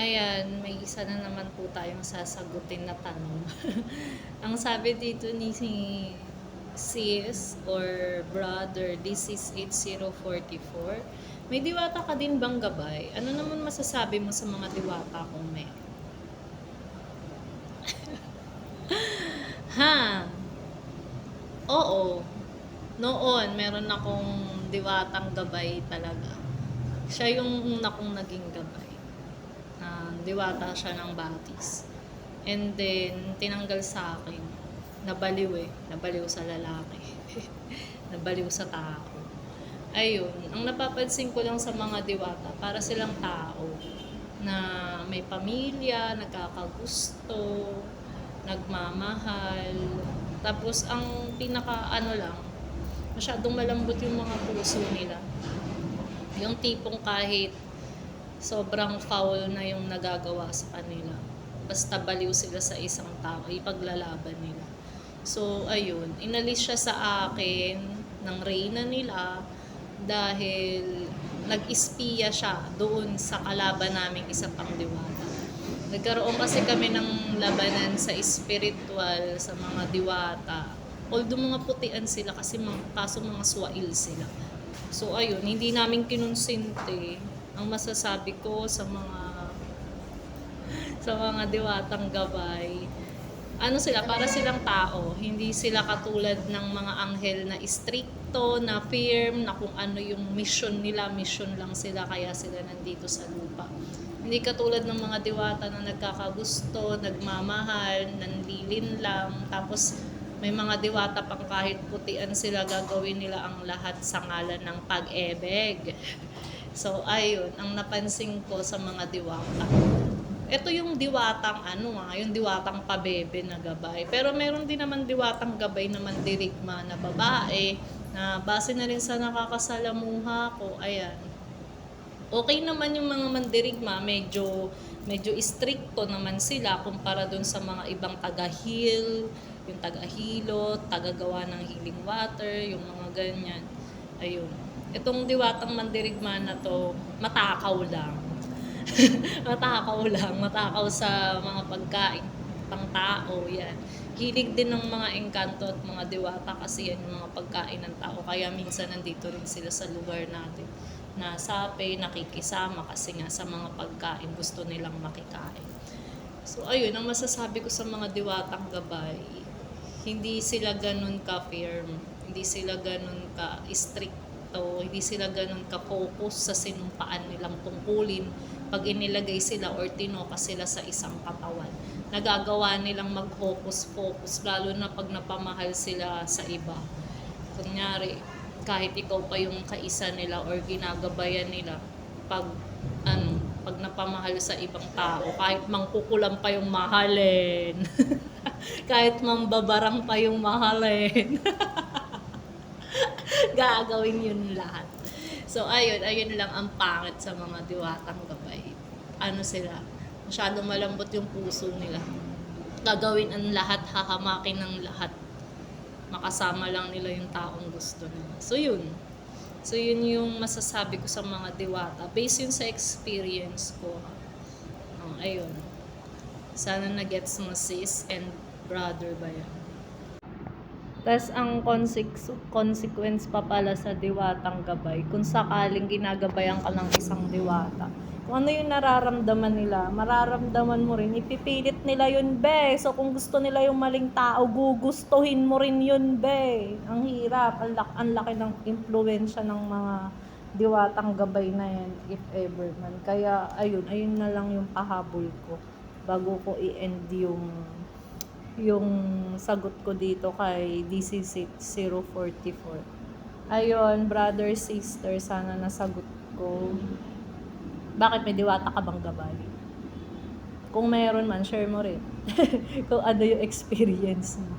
Ayan, may isa na naman po tayong sasagutin na tanong. Ang sabi dito ni sis or brother, this is 8044. May diwata ka din bang gabay? Ano naman masasabi mo sa mga diwata kung meron? Ha? Oo. Noon, meron akong diwatang gabay talaga. Siya yung una kong naging gabay. Diwata siya ng batis. And then, tinanggal sa akin. Nabaliw eh. Nabaliw sa lalaki. Nabaliw sa tao. Ayun. Ang napapansin ko lang sa mga diwata, para silang tao na may pamilya, nagkakagusto, nagmamahal. Tapos, ang pinaka ano lang, masyadong malambot yung mga puso nila. Yung tipong kahit sobrang foul na yung nagagawa sa kanila, basta baliw sila sa isang tao, ipaglalaban nila. So, ayun, inalis siya sa akin ng reyna nila dahil nag-espiya siya doon sa kalaban naming isa pang diwata. Nagkaroon kasi kami ng labanan sa spiritual, sa mga diwata. Although mga putian sila kasi kaso mga swail sila. So ayun, hindi namin kinonsente. Ang masasabi ko sa mga diwatang gabay, ano sila, para silang tao. Hindi sila katulad ng mga anghel na stricto, na firm, na kung ano yung mission nila, mission lang sila, kaya sila nandito sa lupa. Hindi katulad ng mga diwata na nagkakagusto, nagmamahal, nanlilin lang, tapos may mga diwata pang kahit putian sila, gagawin nila ang lahat sa ngalan ng pag-ebig. So, ayun, ang napansin ko sa mga diwata. Ito yung diwatang yung diwatang pabebe na gabay. Pero meron din naman diwatang gabay na mandirigma na babae, na base na rin sa nakakasalamuha ko. Ayan. Okay naman yung mga mandirigma, medyo stricto naman sila kumpara dun sa mga ibang taga-heal, yung taga-hilot, taga-gawa ng healing water, yung mga ganyan. Ayun. Itong diwatang mandirigma na to, matakaw lang. matakaw sa mga pagkain pang tao, yan. Hilig din ng mga engkanto at mga diwata kasi yan yung mga pagkain ng tao, kaya minsan nandito rin sila sa lugar natin na sape, nakikisama kasi nga sa mga pagkain gusto nilang makikain. So ayun, ang masasabi ko sa mga diwatang gabay, hindi sila ganun ka-firm, hindi sila ganun ka-stricto, hindi sila ganun ka-focus sa sinumpaan nilang tungkulin. Pag inilagay sila or tinoka sila sa isang katawan, nagagawa nilang mag-focus, lalo na pag napamahal sila sa iba. Kunyari, kahit ikaw pa yung kaisa nila or ginagabayan nila, pag pag napamahal sa ibang tao, kahit mangkukulam pa yung mahalin, kahit mambabarang pa yung mahalin, gagawin yun lahat. So ayun lang ang pangit sa mga diwatang gabay. Ano sila, masyadong malambot yung puso nila. Gagawin ang lahat, hahamakin ng lahat. Makasama lang nila yung taong gusto nila. So yun yung masasabi ko sa mga diwata. Based yun sa experience ko. Ayun. Sana na-gets mo sis and brother ba yan? Tapos ang consequence pa pala sa diwatang gabay, kung sakaling ginagabayan ka ng isang diwata, kung ano yung nararamdaman nila, mararamdaman mo rin, ipipilit nila yun, be. So kung gusto nila yung maling tao, gugustuhin mo rin yun, be. Ang hirap, ang laki ng impluwensya ng mga diwatang gabay na yan, if ever man. Kaya ayun na lang yung pahabol ko bago ko i-end yung sagot ko dito kay DC044. Ayun, brother, sister, sana nasagot ko. Bakit, may diwata ka bang gabay? Kung meron man, share mo rin. Kung ano yung experience mo.